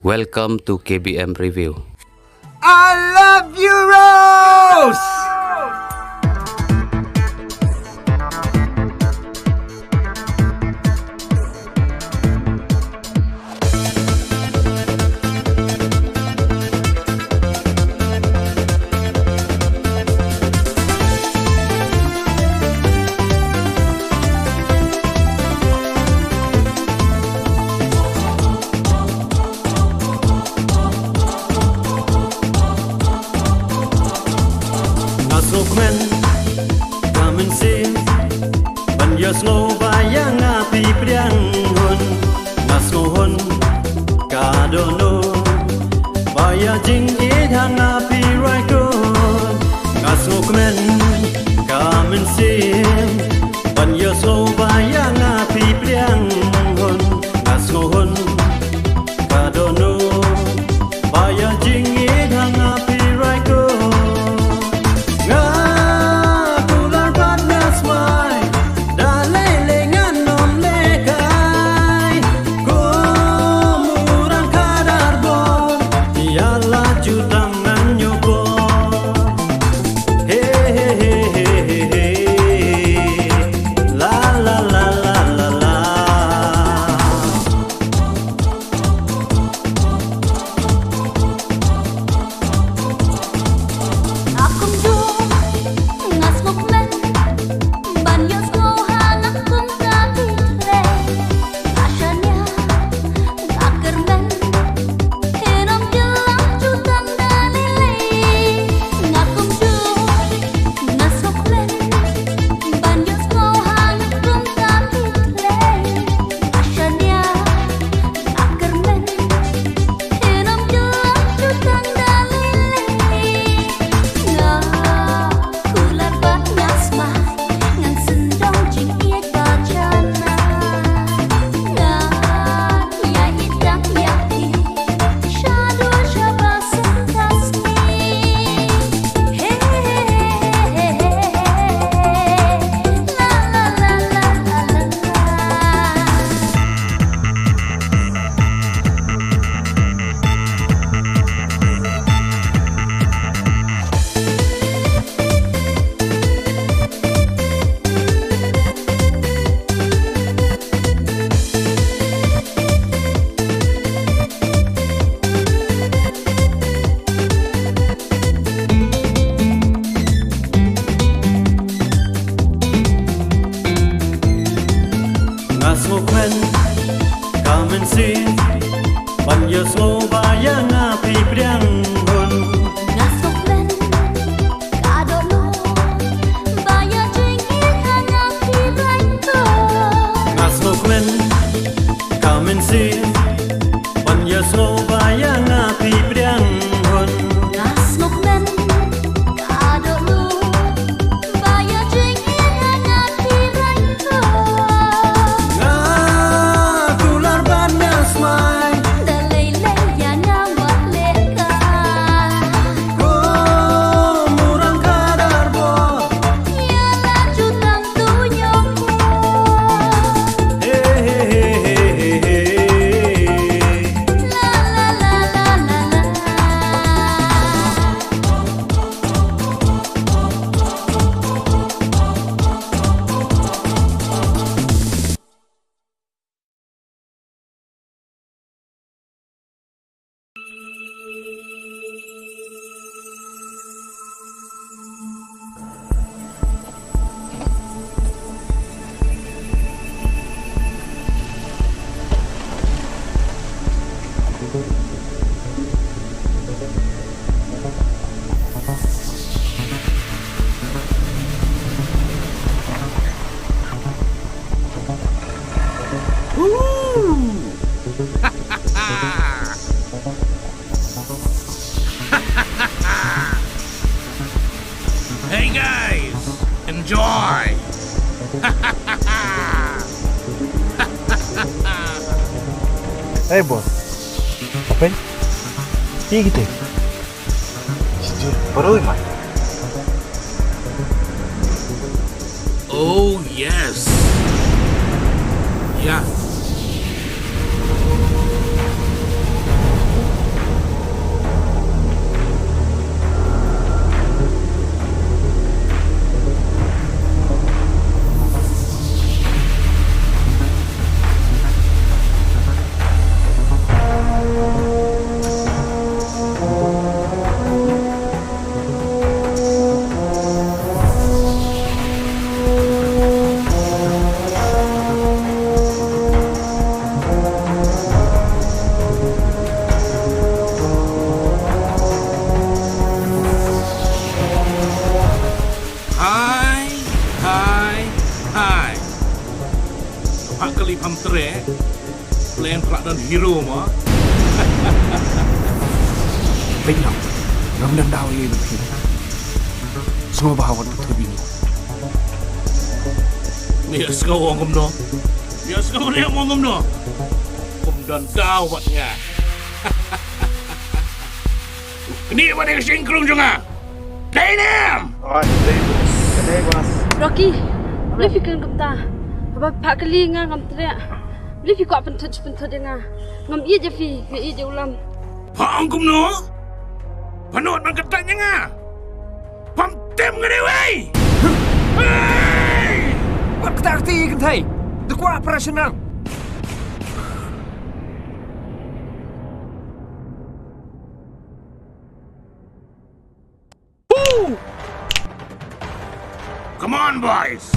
Welcome to KBM Review. I love you, Rose! Snow bayang api priang hun Nasno hun kadono Baya jing idhang api raikon Nasno kemen kamen sim Banya snow bayang api priang hun Nasno hun kadono Baya jing idhang api raikon Hey guys, enjoy! Hey bos, apa? Iya gitu. Jujur, baru iman. Oh yes. Yeah. hero mà. Bên lòng ngâm đâm đau đi được. Semua bahawa tu bini. Bias kau orang kumno. Bias kau ni orang kumno. Dan tahu buatnya. Ini pada kesingkrung juga. Dainam. Kedai bos. Rocky, boleh fikir kamta. Apa pak kali ngah ngam teriak. Boleh fikir apa pentut dengar. Ngam iya je fi, iya je ulam. Pak kumno. Panut man ketatnya ngah. Pam tem ngade wei. Hei! Wat ketak ti kan thai. Tu kuat operasional. Come on, boys.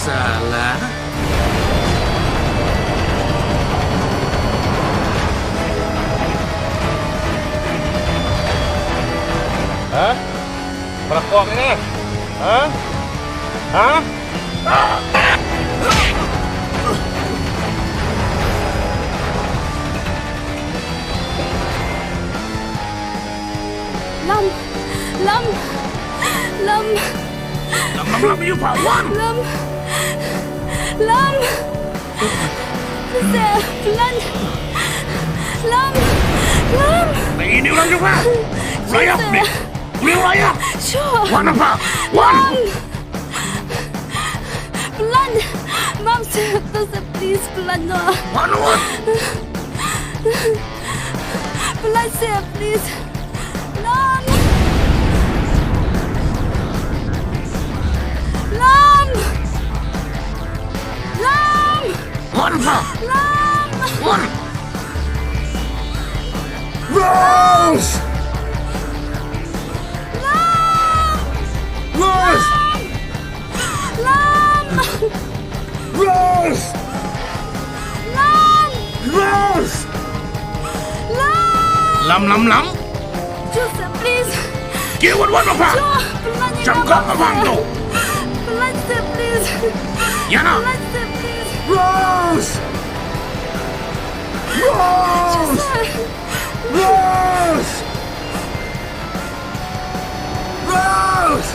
Salah. Hah? Merekok ini? Hah? Hah? Lam you Pak Wan. Lam. Pelan. Lam. Ini orang juga. Layak ni. Boleh layak. Sure. Wan apa? Wan. Pelan. Mam, please pelan no. Wan what? Pelan saya, please. Lam. Wan apa? Lam. Wan. Rose! Rose! Rose! Rose! Lam. Joseph, please. Kira wan apa? Jangkau abang tu. Pelan saya, please. Yana. Pelan saya, please. Rose! Rose! Rose! Rose!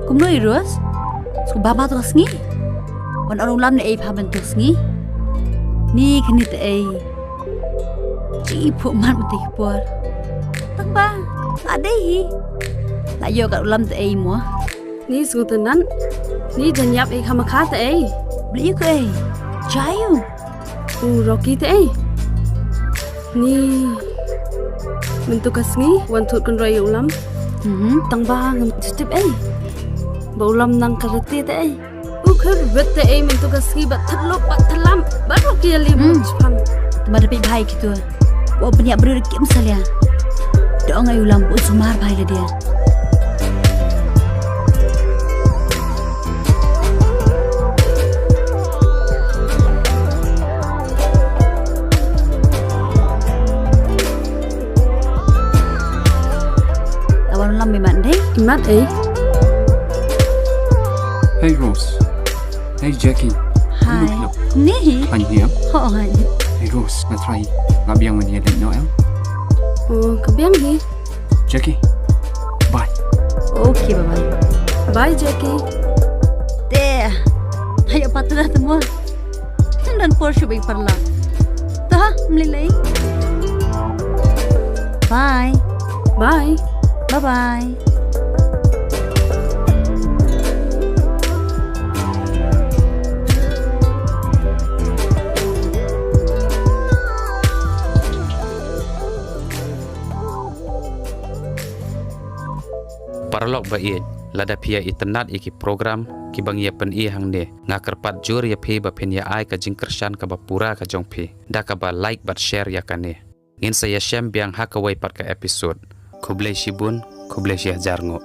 Kum no irus, su baba tu sengi, wan orang lam ni pha bentuk sengi, ni kini te ci phu man mati puar, tang ba, ada hi, la yo kat ulam te mo, ni Sohtun ni janyap khamakha te beli ke jayu, Rocky te ni bentuk sengi wan thut kan rai ulam, tang ba ngam tip Baulam nang karate te ukhar bette mintu kaski bat thlok bat thlam baru kia lim chpam temar pi bhai kitu wo banyak ber kim salia dong ayu lam bu sumar bhai le dia awan lam memang deh imat Hey Rose. Hey Jackie. Hi. Ni. Anh here. Oh, hi. Hey Rose, na try. Ngabiang man yelet no el. Oh, kabiang hi. Jackie. Bye. Okay, bye-bye. Bye Jackie. Te. Ayo patut semua. Dan Porsche baik perla. Tah, melilai. Bye. Bye. Bye-bye. Paralog ba lada pia internet iki program ki bang ye pen hang ne nga kerpat jur ya phe ba pen ya ai ka jing kershan ka ba pura ka jong phe da ka ba like bat share ya kane ngin saya Shympliang ha ka wai pat ka episode khublei shibun khublei shi hajar ngo